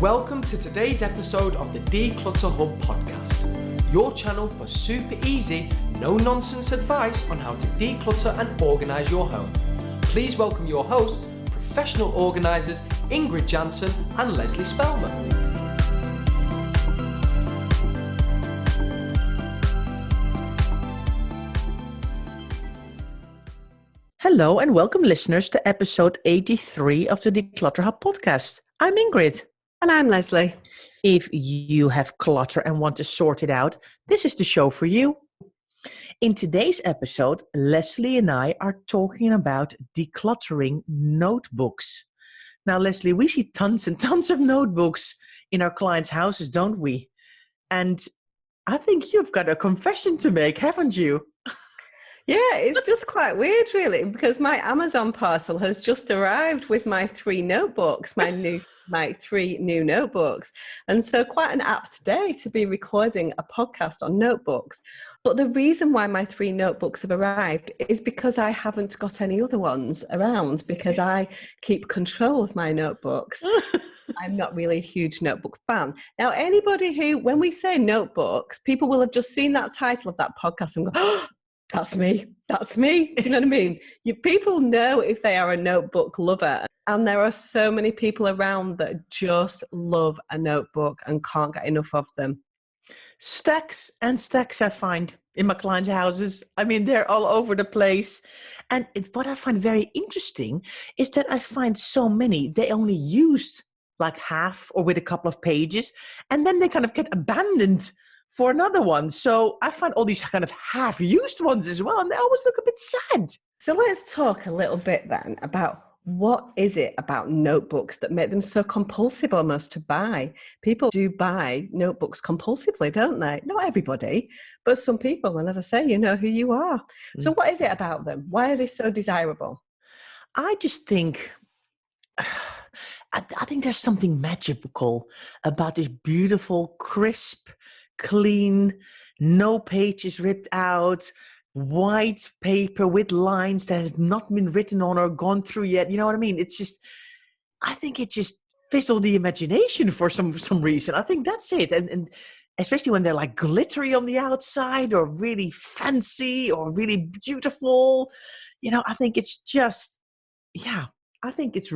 Welcome to today's episode of the Declutter Hub podcast, your channel for super easy, no-nonsense advice on how to declutter and organise your home. Please welcome your hosts, professional organisers Ingrid Jansen and Leslie Spellman. Hello and welcome listeners to episode 83 of the Declutter Hub podcast. I'm Ingrid. And I'm Leslie. If you have clutter and want to sort it out, this is the show for you. In today's episode, Leslie and I are talking about decluttering notebooks. Now, Leslie, we see tons and tons of notebooks in our clients' houses, don't we? And I think you've got a confession to make, haven't you? Yeah, it's just quite weird, really, because my Amazon parcel has just arrived with my three notebooks, my three new notebooks. And so quite an apt day to be recording a podcast on notebooks. But the reason why my three notebooks have arrived is because I haven't got any other ones around, because I keep control of my notebooks. I'm not really a huge notebook fan. Now, anybody who, when we say notebooks, people will have just seen that title of that podcast and go, oh, that's me. Do you know what I mean? People know if they are a notebook lover. And there are so many people around that just love a notebook and can't get enough of them. Stacks and stacks I find in my clients' houses. I mean, they're all over the place. And what I find very interesting is that I find so many, they only used like half or with a couple of pages. And then they kind of get abandoned for another one. So I find all these kind of half-used ones as well, and they always look a bit sad. So let's talk a little bit then about what is it about notebooks that make them so compulsive almost to buy. People do buy notebooks compulsively, don't they? Not everybody, but some people. And as I say, you know who you are. So what is it about them? Why are they so desirable? I just think... I think there's something magical about this beautiful, crisp, clean, no pages ripped out, white paper with lines that have not been written on or gone through yet. You know what I mean? It's just, I think it just fizzles the imagination for some reason. I think that's it. And especially when they're like glittery on the outside or really fancy or really beautiful, you know, I think it's just, yeah. I think it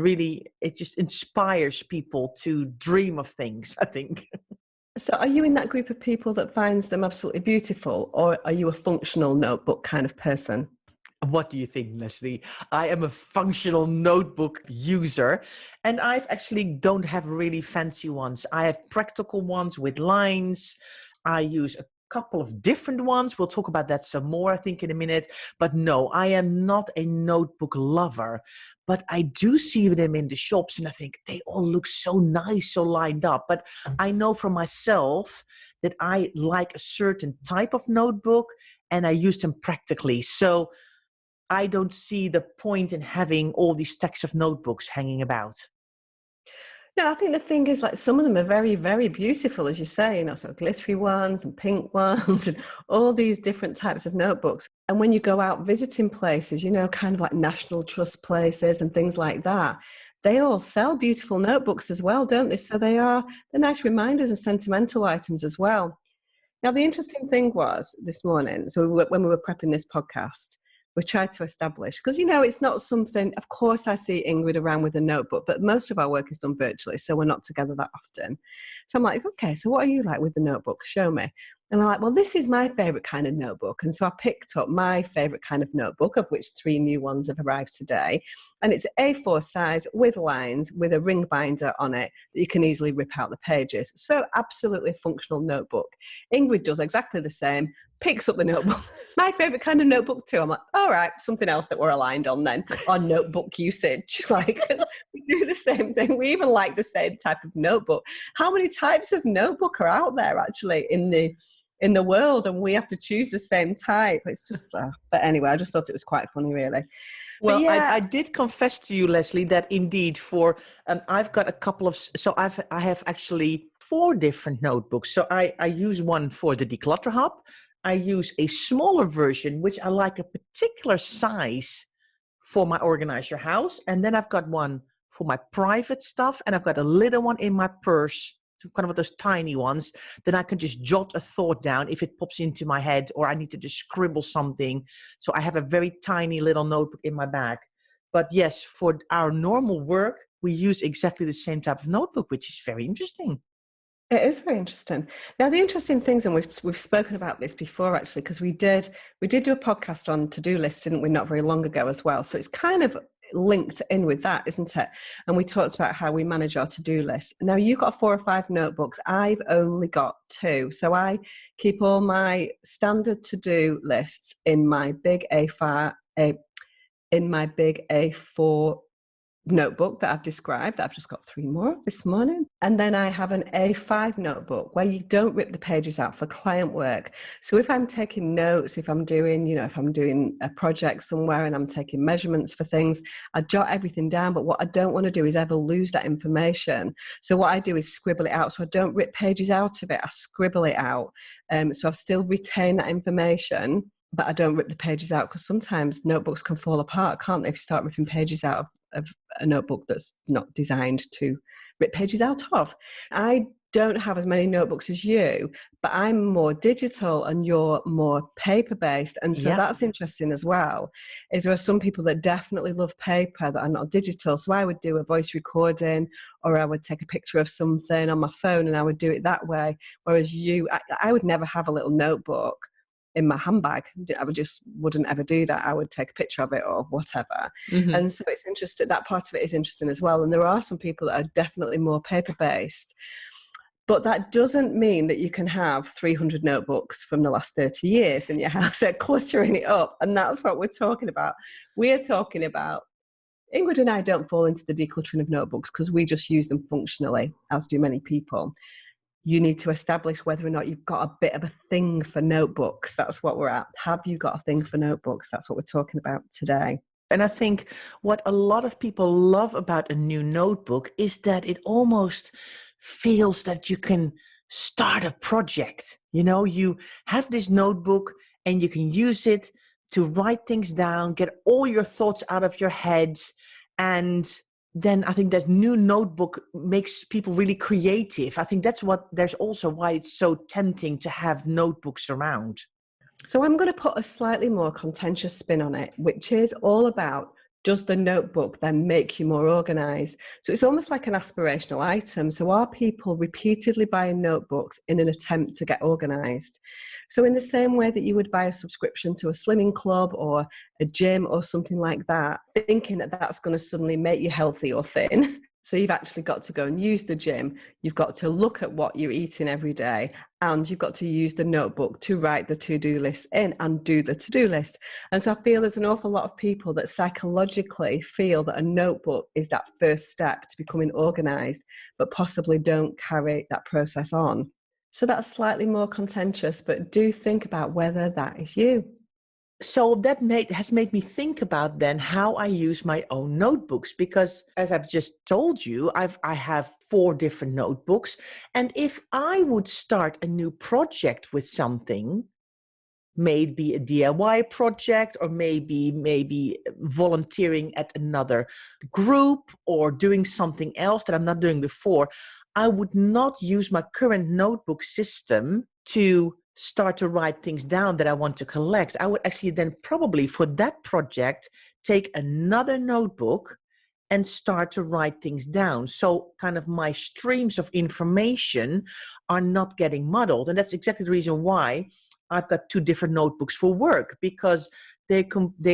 just inspires people to dream of things, I think. So are you in that group of people that finds them absolutely beautiful, or are you a functional notebook kind of person? What do you think, Leslie? I am a functional notebook user, and I actually don't have really fancy ones. I have practical ones with lines. I use a couple of different ones. We'll talk about that some more, I think, in a minute. But no, I am not a notebook lover. But I do see them in the shops and I think they all look so nice, so lined up. But I know for myself that I like a certain type of notebook and I use them practically. So I don't see the point in having all these stacks of notebooks hanging about. No, I think the thing is, like, some of them are very, very beautiful, as you say, you know, sort of glittery ones and pink ones and all these different types of notebooks. And when you go out visiting places, you know, kind of like National Trust places and things like that, they all sell beautiful notebooks as well, don't they? So they're nice reminders and sentimental items as well. Now, the interesting thing was this morning, so when we were prepping this podcast, we tried to establish, because, you know, it's not something, of course I see Ingrid around with a notebook, but most of our work is done virtually, so we're not together that often. So I'm like, okay, so what are you like with the notebook? Show me. And I'm like, well, this is my favourite kind of notebook. And so I picked up my favourite kind of notebook, of which three new ones have arrived today. And it's A4 size with lines, with a ring binder on it that you can easily rip out the pages. So absolutely a functional notebook. Ingrid does exactly the same, picks up the notebook. My favourite kind of notebook too. I'm like, all right, something else that we're aligned on then, on notebook usage. Like, we do the same thing. We even like the same type of notebook. How many types of notebook are out there actually in the world, and we have to choose the same type? It's just, but anyway, I just thought it was quite funny, really. Well, yeah. I did confess to you, Leslie, that indeed I've got a couple of, so I have actually 4 different notebooks. So I use one for the Declutter Hub. I use a smaller version, which I like a particular size for my Organize Your House. And then I've got one for my private stuff, and I've got a little one in my purse, so kind of those tiny ones. Then I can just jot a thought down if it pops into my head, or I need to just scribble something. So I have a very tiny little notebook in my bag. But yes, for our normal work, we use exactly the same type of notebook, which is very interesting. It is very interesting. Now, the interesting things, and we've spoken about this before actually, because we did do a podcast on to-do lists, didn't we, not very long ago as well. So it's kind of linked in with that, isn't it? And we talked about how we manage our to-do lists. Now, you've got 4 or 5 notebooks. I've only got 2. So I keep all my standard to-do lists in my big A4 notebook that I've described. I've just got 3 more this morning. And then I have an A5 notebook where you don't rip the pages out for client work. So if I'm taking notes, if I'm doing a project somewhere and I'm taking measurements for things, I jot everything down. But what I don't want to do is ever lose that information. So what I do is scribble it out. So I don't rip pages out of it. I scribble it out. So I still retain that information, but I don't rip the pages out, because sometimes notebooks can fall apart, can't they, if you start ripping pages out of a notebook that's not designed to rip pages out of. I don't have as many notebooks as you, but I'm more digital and you're more paper-based. And so that's interesting as well, is there are some people that definitely love paper that are not digital. So I would do a voice recording, or I would take a picture of something on my phone and I would do it that way. Whereas I would never have a little notebook in my handbag. I wouldn't ever do that. I would take a picture of it or whatever. Mm-hmm. And so it's interesting, that part of it is interesting as well. And there are some people that are definitely more paper-based. But that doesn't mean that you can have 300 notebooks from the last 30 years in your house. They're cluttering it up. And that's what we're talking about. We're talking about, Ingrid and I don't fall into the decluttering of notebooks because we just use them functionally, as do many people. You need to establish whether or not you've got a bit of a thing for notebooks. That's what we're at. Have you got a thing for notebooks? That's what we're talking about today. And I think what a lot of people love about a new notebook is that it almost feels that you can start a project. You have this notebook and you can use it to write things down, get all your thoughts out of your head. And then I think that new notebook makes people really creative. I think there's also why it's so tempting to have notebooks around. So I'm going to put a slightly more contentious spin on it, which is all about, does the notebook then make you more organized? So it's almost like an aspirational item. So are people repeatedly buying notebooks in an attempt to get organized? So in the same way that you would buy a subscription to a slimming club or a gym or something like that, thinking that that's going to suddenly make you healthy or thin. So you've actually got to go and use the gym. You've got to look at what you're eating every day, and you've got to use the notebook to write the to-do list in and do the to-do list. And so I feel there's an awful lot of people that psychologically feel that a notebook is that first step to becoming organized, but possibly don't carry that process on. So that's slightly more contentious, but do think about whether that is you. So that has made me think about then how I use my own notebooks, because as I've just told you, I have 4 different notebooks. And if I would start a new project with something, maybe a DIY project, or maybe volunteering at another group or doing something else that I'm not doing before, I would not use my current notebook system to start to write things down that I want to collect. I would actually then probably for that project take another notebook and start to write things down. So kind of my streams of information are not getting muddled. And that's exactly the reason why I've got 2 different notebooks for work, because they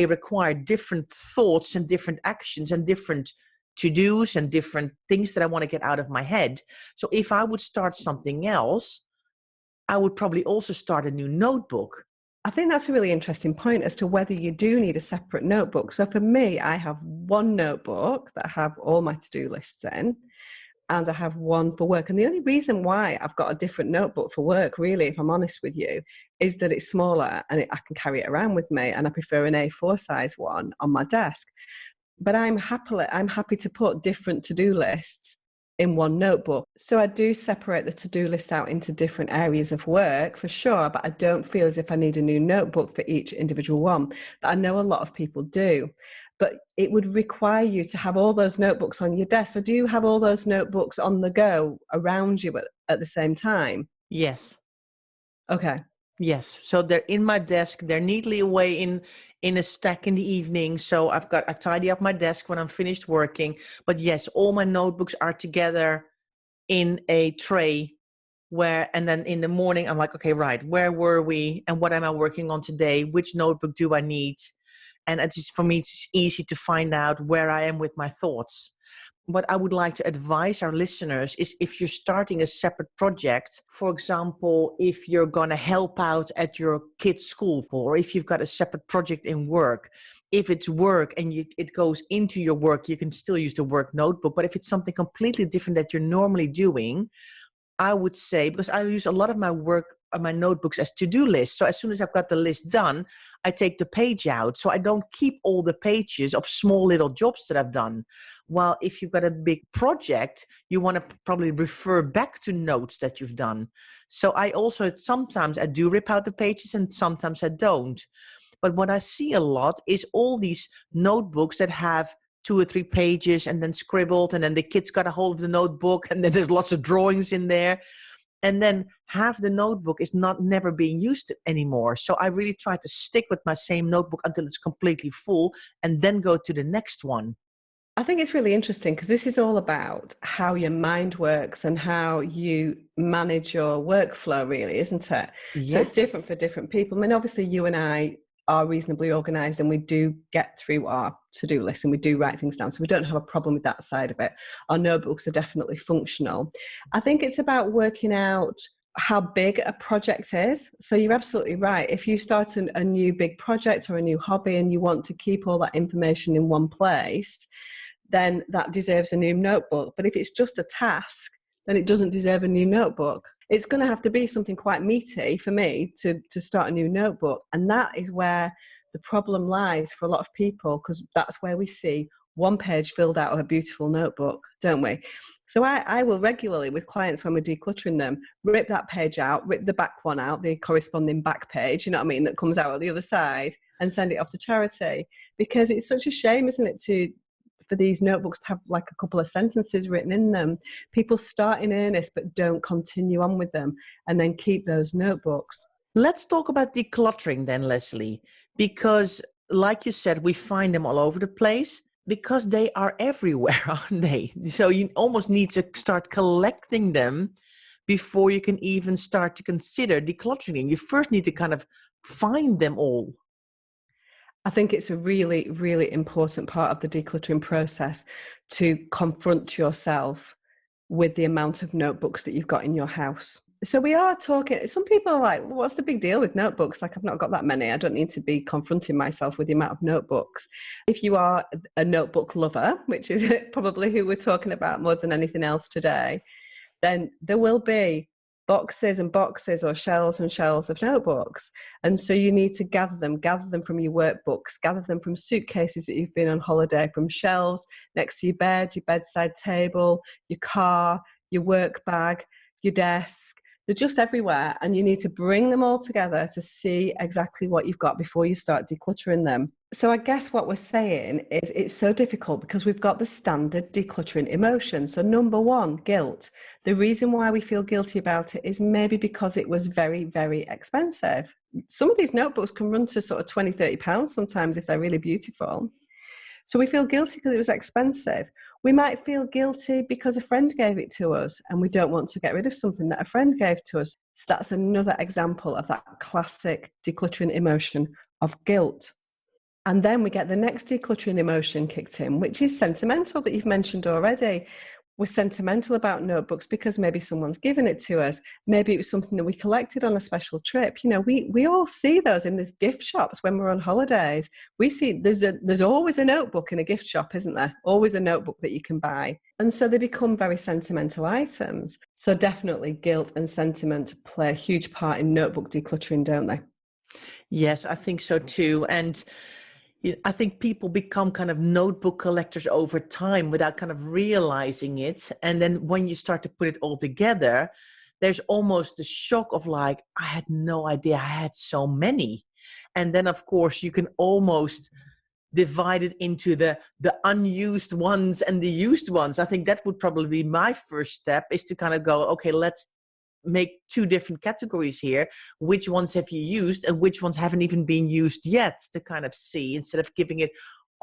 require different thoughts and different actions and different to-dos and different things that I want to get out of my head. So if I would start something else, I would probably also start a new notebook. I think that's a really interesting point as to whether you do need a separate notebook. So for me, I have one notebook that I have all my to-do lists in, and I have one for work. And the only reason why I've got a different notebook for work, really, if I'm honest with you, is that it's smaller and I can carry it around with me, and I prefer an A4 size one on my desk. But I'm happy to put different to-do lists in one notebook. So I do separate the to-do list out into different areas of work for sure, but I don't feel as if I need a new notebook for each individual one. But I know a lot of people do. but it would require you to have all those notebooks on your desk. So do you have all those notebooks on the go around you at the same time? Yes. Okay. Yes. So they're in my desk. They're neatly away in a stack in the evening. So I tidy up my desk when I'm finished working. But yes, all my notebooks are together in a tray and then in the morning I'm like, okay, right, where were we and what am I working on today? Which notebook do I need? And for me, it's easy to find out where I am with my thoughts. What I would like to advise our listeners is, if you're starting a separate project, for example, if you're going to help out at your kid's school, or if you've got a separate project in work, if it's work and it goes into your work, you can still use the work notebook. But if it's something completely different that you're normally doing, I would say, because I use a lot of my notebooks as to-do lists. So as soon as I've got the list done, I take the page out. So I don't keep all the pages of small little jobs that I've done. While if you've got a big project, you want to probably refer back to notes that you've done. So sometimes I do rip out the pages and sometimes I don't. But what I see a lot is all these notebooks that have 2 or 3 pages and then scribbled, and then the kids got a hold of the notebook and then there's lots of drawings in there. And then half the notebook is never being used anymore. So I really try to stick with my same notebook until it's completely full and then go to the next one. I think it's really interesting because this is all about how your mind works and how you manage your workflow, really, isn't it? Yes. So it's different for different people. I mean, obviously you and I are reasonably organized and we do get through our to-do list and we do write things down. So we don't have a problem with that side of it. Our notebooks are definitely functional. I think it's about working out how big a project is. So you're absolutely right. If you start a new big project or a new hobby and you want to keep all that information in one place, then that deserves a new notebook. But if it's just a task, then it doesn't deserve a new notebook. It's going to have to be something quite meaty for me to start a new notebook. And that is where the problem lies for a lot of people, because that's where we see one page filled out of a beautiful notebook, don't we? So I will regularly, with clients when we're decluttering them, rip that page out, rip the back one out, the corresponding back page, you know what I mean, that comes out at the other side, and send it off to charity. Because it's such a shame, isn't it, for these notebooks to have like a couple of sentences written in them. People start in earnest but don't continue on with them and then keep those notebooks. Let's talk about decluttering then, Leslie, because like you said, we find them all over the place because they are everywhere, aren't they? So you almost need to start collecting them before you can even start to consider decluttering. You first need to kind of find them all. I think it's a really, really important part of the decluttering process to confront yourself with the amount of notebooks that you've got in your house. So we are talking, some people are like, well, what's the big deal with notebooks? Like, I've not got that many. I don't need to be confronting myself with the amount of notebooks. If you are a notebook lover, which is probably who we're talking about more than anything else today, then there will be boxes and boxes or shelves and shelves of notebooks. And so you need to gather them from your workbooks, gather them from suitcases that you've been on holiday, from shelves next to your bed, your bedside table, your car, your work bag, your desk. They're just everywhere. And you need to bring them all together to see exactly what you've got before you start decluttering them. So I guess what we're saying is it's so difficult because we've got the standard decluttering emotion. So number one, guilt. The reason why we feel guilty about it is maybe because it was very, very expensive. Some of these notebooks can run to sort of 20, 30 pounds sometimes if they're really beautiful. So we feel guilty because it was expensive. We might feel guilty because a friend gave it to us and we don't want to get rid of something that a friend gave to us. So that's another example of that classic decluttering emotion of guilt. And then we get the next decluttering emotion kicked in, which is sentimental, that you've mentioned already. We're sentimental about notebooks because maybe someone's given it to us. Maybe it was something that we collected on a special trip. You know, we all see those in these gift shops when we're on holidays. We see there's always a notebook in a gift shop, isn't there? Always a notebook that you can buy. And so they become very sentimental items. So definitely guilt and sentiment play a huge part in notebook decluttering, don't they? Yes, I think so too. And I think people become kind of notebook collectors over time without kind of realizing it. And then when you start to put it all together, there's almost the shock of like, I had no idea I had so many. And then, of course, you can almost divided into the unused ones and the used ones. I think that would probably be my first step, is to kind of go, okay, let's make two different categories here. Which ones have you used and which ones haven't even been used yet, to kind of see, instead of giving it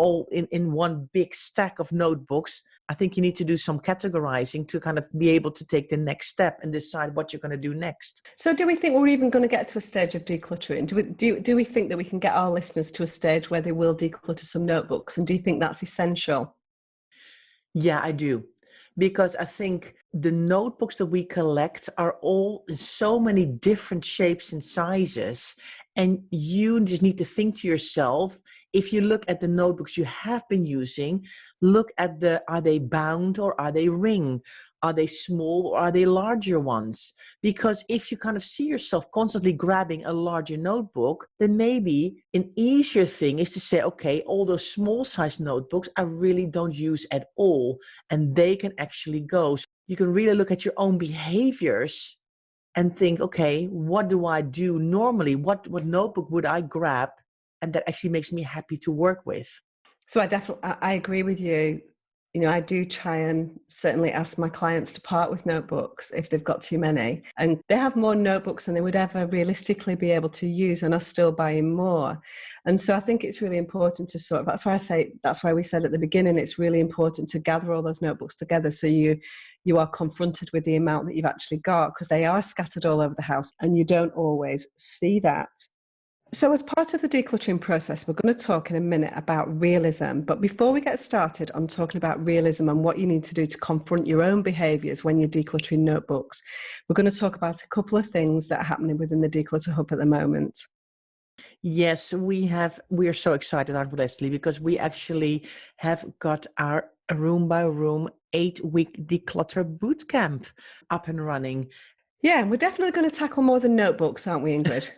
all in one big stack of notebooks. I think you need to do some categorizing to kind of be able to take the next step and decide what you're going to do next. So do we think we're even going to get to a stage of decluttering? Do we think that we can get our listeners to a stage where they will declutter some notebooks? And do you think that's essential? Yeah, I do. Because I think the notebooks that we collect are all in so many different shapes and sizes. And you just need to think to yourself, if you look at the notebooks you have been using, look at are they bound or are they ring? Are they small or are they larger ones? Because if you kind of see yourself constantly grabbing a larger notebook, then maybe an easier thing is to say, okay, all those small size notebooks I really don't use at all, and they can actually go. So you can really look at your own behaviors and think, okay, what do I do normally? What notebook would I grab? And that actually makes me happy to work with. So I agree with you. You know, I do try and certainly ask my clients to part with notebooks if they've got too many. And they have more notebooks than they would ever realistically be able to use, and are still buying more. And so I think it's really important to that's why we said at the beginning, it's really important to gather all those notebooks together, so you are confronted with the amount that you've actually got, because they are scattered all over the house and you don't always see that. So as part of the decluttering process, we're going to talk in a minute about realism. But before we get started on talking about realism and what you need to do to confront your own behaviours when you're decluttering notebooks, we're going to talk about a couple of things that are happening within the Declutter Hub at the moment. Yes, we are so excited, aren't we, Leslie? Because we actually have got our room by room 8-week declutter bootcamp up and running. Yeah, we're definitely going to tackle more than notebooks, aren't we, Ingrid?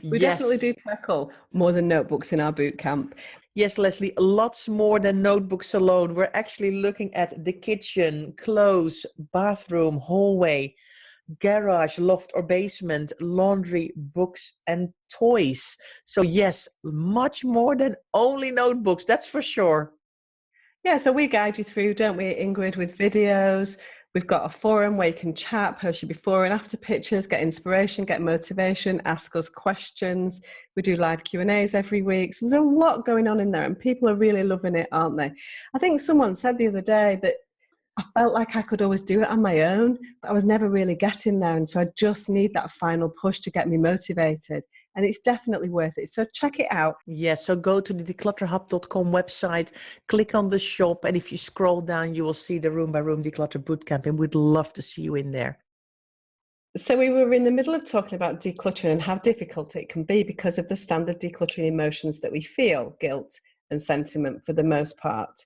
We definitely do tackle more than notebooks in our boot camp. Yes, Leslie, lots more than notebooks alone. We're actually looking at the kitchen, clothes, bathroom, hallway, garage, loft or basement, laundry, books and toys. So yes, much more than only notebooks, that's for sure. Yeah, so we guide you through, don't we, Ingrid, with videos. We've got a forum where you can chat, post your before and after pictures, get inspiration, get motivation, ask us questions. We do live Q&As every week. So there's a lot going on in there and people are really loving it, aren't they? I think someone said the other day that I felt like I could always do it on my own, but I was never really getting there. And so I just need that final push to get me motivated. And it's definitely worth it. So check it out. Yes, so go to the declutterhub.com website, click on the shop, and if you scroll down, you will see the Room by Room Declutter Bootcamp, and we'd love to see you in there. So we were in the middle of talking about decluttering and how difficult it can be because of the standard decluttering emotions that we feel, guilt and sentiment for the most part.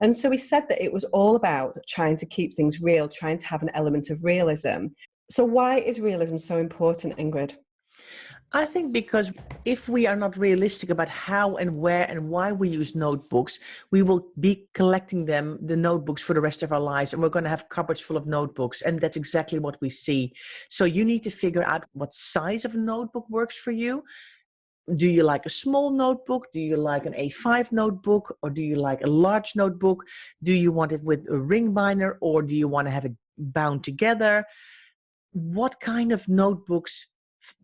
And so we said that it was all about trying to keep things real, trying to have an element of realism. So why is realism so important, Ingrid? I think because if we are not realistic about how and where and why we use notebooks, we will be collecting the notebooks for the rest of our lives, and we're going to have cupboards full of notebooks, and that's exactly what we see. So you need to figure out what size of notebook works for you. Do you like a small notebook? Do you like an A5 notebook? Or do you like a large notebook? Do you want it with a ring binder, or do you want to have it bound together? What kind of notebooks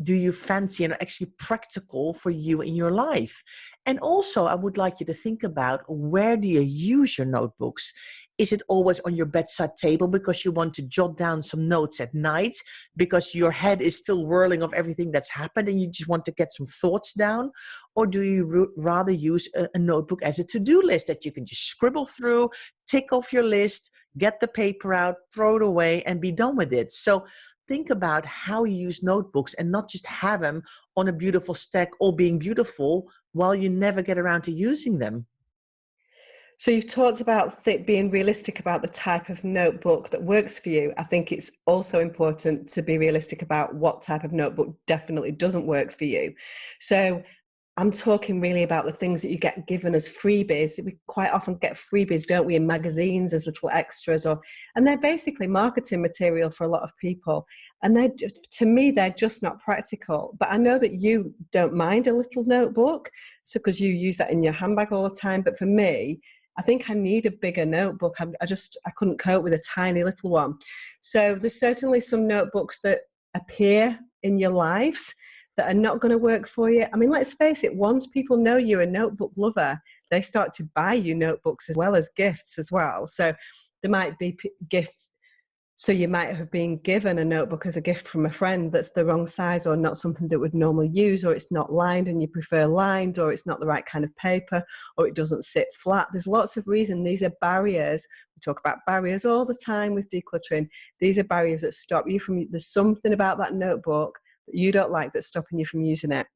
do you fancy and are actually practical for you in your life? And also, I would like you to think about, where do you use your notebooks? Is it always on your bedside table because you want to jot down some notes at night because your head is still whirling of everything that's happened and you just want to get some thoughts down? Or do you rather use a notebook as a to-do list that you can just scribble through, tick off your list, get the paper out, throw it away, and be done with it? So think about how you use notebooks and not just have them on a beautiful stack, all being beautiful, while you never get around to using them. So you've talked about being realistic about the type of notebook that works for you. I think it's also important to be realistic about what type of notebook definitely doesn't work for you. So I'm talking really about the things that you get given as freebies. We quite often get freebies, don't we, in magazines as little extras, and they're basically marketing material for a lot of people. And to me, they're just not practical. But I know that you don't mind a little notebook, so because you use that in your handbag all the time. But for me, I think I need a bigger notebook. I couldn't cope with a tiny little one. So there's certainly some notebooks that appear in your lives that are not going to work for you. I mean, let's face it, once people know you're a notebook lover, they start to buy you notebooks as well as gifts as well. So there might be gifts. So you might have been given a notebook as a gift from a friend that's the wrong size or not something that would normally use, or it's not lined and you prefer lined, or it's not the right kind of paper, or it doesn't sit flat. There's lots of reasons. These are barriers. We talk about barriers all the time with decluttering. These are barriers that stop you from, there's something about that notebook that you don't like that's stopping you from using it.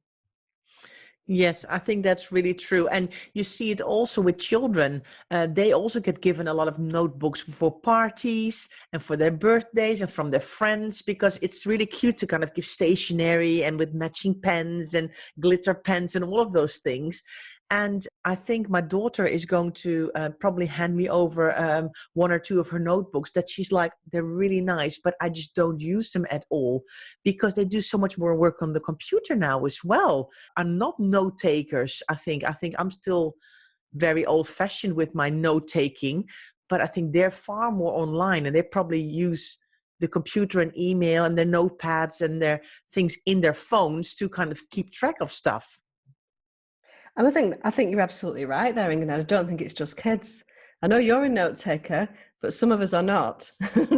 Yes, I think that's really true. And you see it also with children. They also get given a lot of notebooks for parties and for their birthdays and from their friends, because it's really cute to kind of give stationery and with matching pens and glitter pens and all of those things. And I think my daughter is going to probably hand me over one or two of her notebooks that she's like, they're really nice, but I just don't use them at all because they do so much more work on the computer now as well. I'm not note takers. I think I'm still very old fashioned with my note taking, but I think they're far more online and they probably use the computer and email and their notepads and their things in their phones to kind of keep track of stuff. And I think you're absolutely right there, Ingrid. I don't think it's just kids. I know you're a note taker, but some of us are not.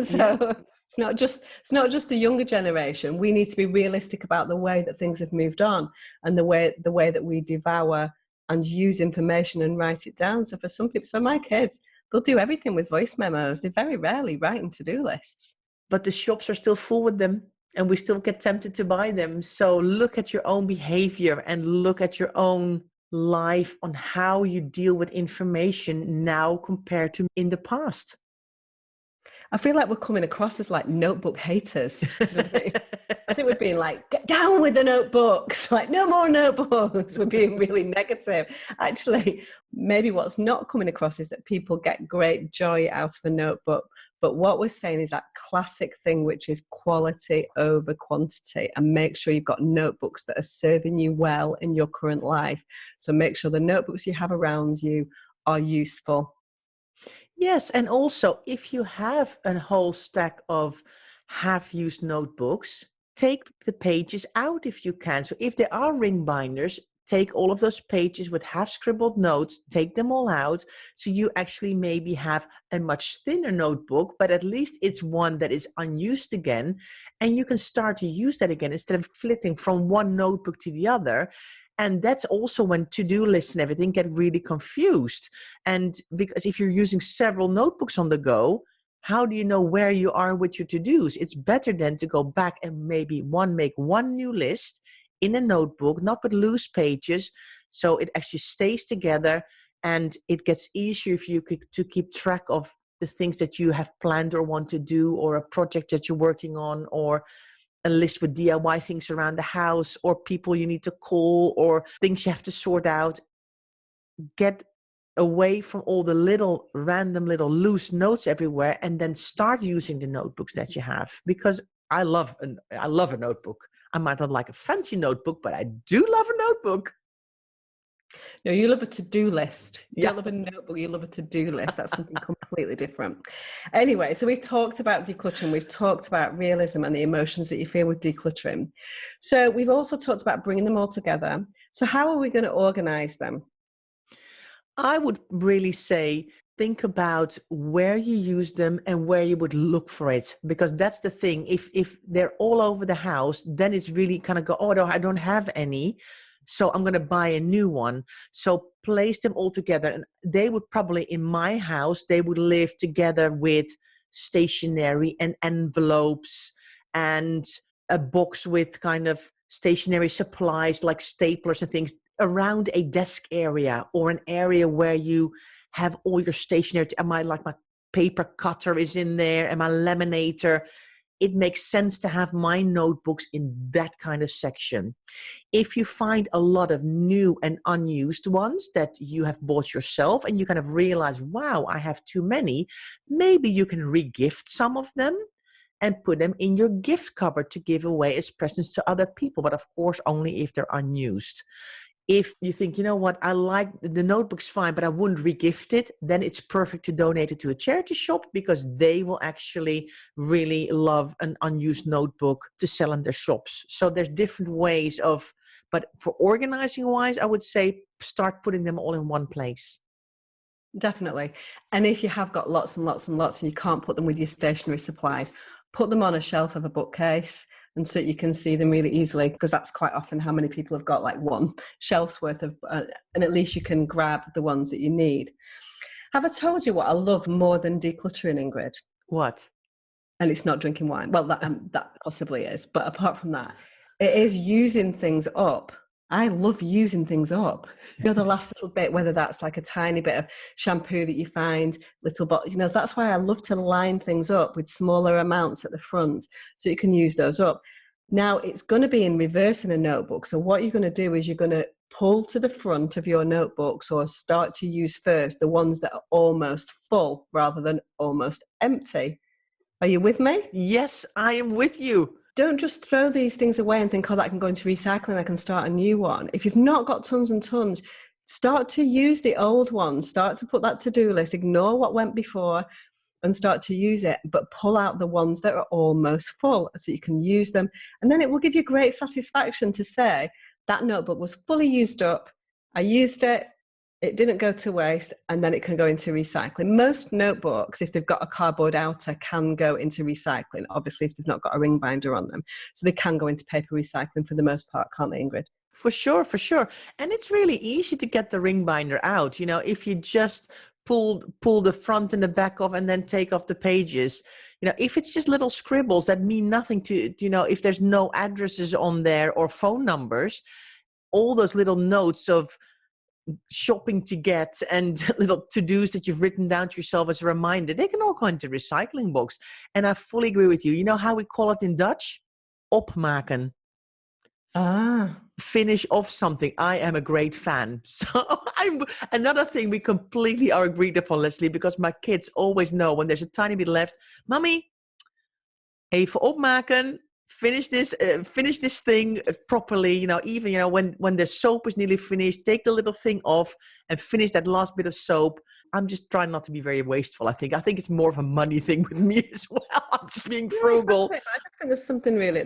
So Yeah. it's not just the younger generation. We need to be realistic about the way that things have moved on and the way that we devour and use information and write it down. So for some people, so my kids, they'll do everything with voice memos. They very rarely write in to-do lists. But the shops are still full with them and we still get tempted to buy them. So look at your own behavior and look at your own life on how you deal with information now compared to in the past. I feel like we're coming across as like notebook haters. Do you know what I mean? I think we're being like, get down with the notebooks, like no more notebooks. We're being really negative. Actually, maybe what's not coming across is that people get great joy out of a notebook. But what we're saying is that classic thing, which is quality over quantity, and make sure you've got notebooks that are serving you well in your current life. So make sure the notebooks you have around you are useful. Yes, and also if you have a whole stack of half-used notebooks, take the pages out if you can. So if there are ring binders, take all of those pages with half-scribbled notes, take them all out, so you actually maybe have a much thinner notebook, but at least it's one that is unused again, and you can start to use that again instead of flipping from one notebook to the other. And that's also when to-do lists and everything get really confused. And because if you're using several notebooks on the go, how do you know where you are with your to-dos? It's better then to go back and maybe make one new list in a notebook, not with loose pages, so it actually stays together and it gets easier for you to keep track of the things that you have planned or want to do, or a project that you're working on, or a list with DIY things around the house, or people you need to call, or things you have to sort out. Get away from all the random little loose notes everywhere, and then start using the notebooks that you have. Because I love a notebook. I might not like a fancy notebook, but I do love a notebook. No, you love a to-do list. You Yeah. don't love a notebook, you love a to-do list. That's something completely different. Anyway, so we've talked about decluttering. We've talked about realism and the emotions that you feel with decluttering. So we've also talked about bringing them all together. So how are we going to organize them? I would really say, think about where you use them and where you would look for it, because that's the thing. If they're all over the house, then it's really kind of go, oh, no, I don't have any, so I'm going to buy a new one. So place them all together. And they would probably, in my house, they would live together with stationery and envelopes and a box with kind of stationery supplies like staplers and things around a desk area, or an area where you have all your stationery. My paper cutter is in there and my laminator. it makes sense to have my notebooks in that kind of section. If you find a lot of new and unused ones that you have bought yourself and you kind of realize, wow, I have too many, maybe you can re-gift some of them and put them in your gift cupboard to give away as presents to other people, but of course only if they're unused. If you think, you know what, I like the notebook's fine, but I wouldn't regift it, then it's perfect to donate it to a charity shop because they will actually really love an unused notebook to sell in their shops. So there's different ways of, but for organizing wise, I would say start putting them all in one place. Definitely. And if you have got lots and lots and lots and you can't put them with your stationery supplies, put them on a shelf of a bookcase and so you can see them really easily, because that's quite often how many people have got like one shelf's worth of, and at least you can grab the ones that you need. Have I told you what I love more than decluttering, Ingrid? What? And it's not drinking wine. Well, that possibly is. But apart from that, it is using things up. I love using things up. You know, the last little bit, whether that's like a tiny bit of shampoo that you find, little bottle, you know, that's why I love to line things up with smaller amounts at the front so you can use those up. Now, it's going to be in reverse in a notebook. So what you're going to do is you're going to pull to the front of your notebooks or start to use first the ones that are almost full rather than almost empty. Are you with me? Yes, I am with you. Don't just throw these things away and think, oh, that can go into recycling, I can start a new one. If you've not got tons and tons, start to use the old ones. Start to put that to-do list. Ignore what went before and start to use it, but pull out the ones that are almost full so you can use them. And then it will give you great satisfaction to say, that notebook was fully used up. I used it. It didn't go to waste, and then it can go into recycling. Most notebooks, if they've got a cardboard outer, can go into recycling, obviously if they've not got a ring binder on them. So they can go into paper recycling for the most part, can't they, Ingrid? For sure, for sure. And it's really easy to get the ring binder out. You know, if you just pull the front and the back off and then take off the pages. You know, if it's just little scribbles that mean nothing to, you know, if there's no addresses on there or phone numbers, all those little notes of shopping to get and little to-dos that you've written down to yourself as a reminder, they can all go into recycling box. And I fully agree with you. You know how we call it in Dutch? Opmaken. Finish off something. I am a great fan. So another thing we completely are agreed upon, Leslie, because my kids always know when there's a tiny bit left, Mommy, even opmaken. Finish this thing properly, you know, even, you know, when the soap is nearly finished, take the little thing off and finish that last bit of soap. I'm just trying not to be very wasteful. I think it's more of a money thing with me as well. I'm just being frugal. Exactly. I just think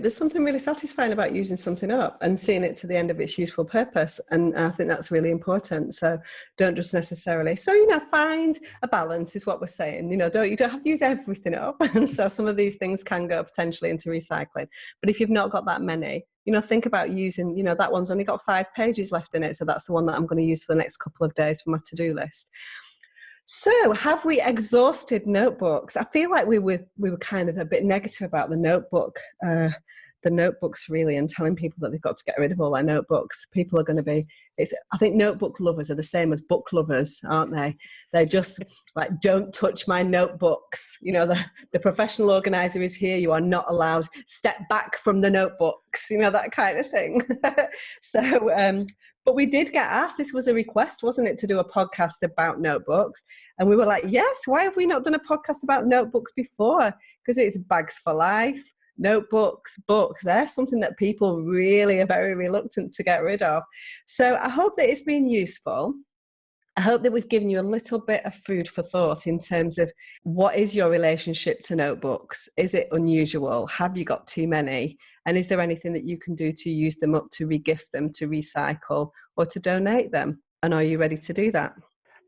there's something really satisfying about using something up and seeing it to the end of its useful purpose. And I think that's really important. So don't just necessarily, so, you know, find a balance is what we're saying. You know, you don't have to use everything up. And so some of these things can go potentially into recycling. But if you've not got that many, you know, think about using, you know, that one's only got 5 pages left in it. So that's the one that I'm going to use for the next couple of days for my to-do list. So have we exhausted notebooks? I feel like we were kind of a bit negative about the notebooks really, and telling people that they've got to get rid of all their notebooks. People are going to be, I think notebook lovers are the same as book lovers, aren't they? They're just like, don't touch my notebooks. You know, the professional organizer is here. You are not allowed. Step back from the notebooks, you know, that kind of thing. So, but we did get asked, this was a request, wasn't it, to do a podcast about notebooks? And we were like, yes, why have we not done a podcast about notebooks before? Because it's bags for life. Notebooks, books, they're something that people really are very reluctant to get rid of. So I hope that it's been useful. I hope that we've given you a little bit of food for thought in terms of what is your relationship to notebooks? Is it unusual? Have you got too many? And is there anything that you can do to use them up, to regift them, to recycle, or to donate them? And are you ready to do that?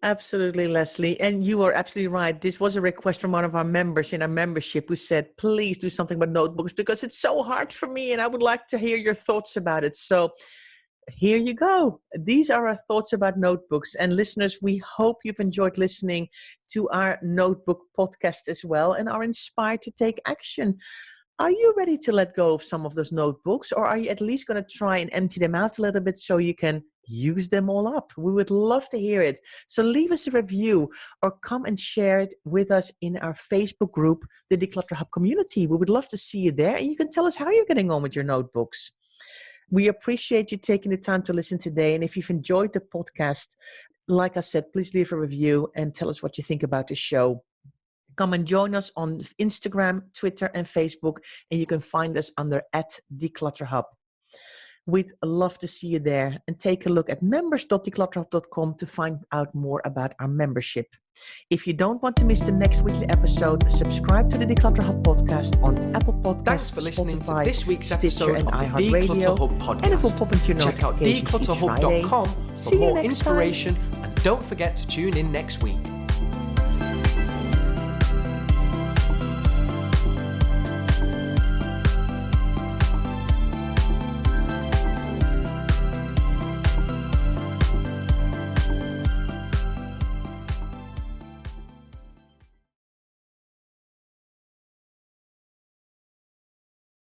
Absolutely, Leslie. And you are absolutely right. This was a request from one of our members in our membership who said, please do something about notebooks because it's so hard for me and I would like to hear your thoughts about it. So here you go. These are our thoughts about notebooks. And listeners, we hope you've enjoyed listening to our notebook podcast as well and are inspired to take action. Are you ready to let go of some of those notebooks, or are you at least going to try and empty them out a little bit so you can use them all up. We would love to hear it. So leave us a review or come and share it with us in our Facebook group, the Declutter Hub community. We would love to see you there, and you can tell us how you're getting on with your notebooks. We appreciate you taking the time to listen today. And if you've enjoyed the podcast, like I said, please leave a review and tell us what you think about the show. Come and join us on Instagram, Twitter, and Facebook, and you can find us under @DeclutterHub. We'd love to see you there, and take a look at members.declutterhub.com to find out more about our membership. If you don't want to miss the next weekly episode, subscribe to the Declutter Hub podcast on Apple Podcasts, Thanks for listening Spotify, to this week's Stitcher, episode and of the Declutter Hub podcast. And it will pop into your Check out notifications each Friday. declutterhub.com for See you more next inspiration, and don't forget to tune in next week.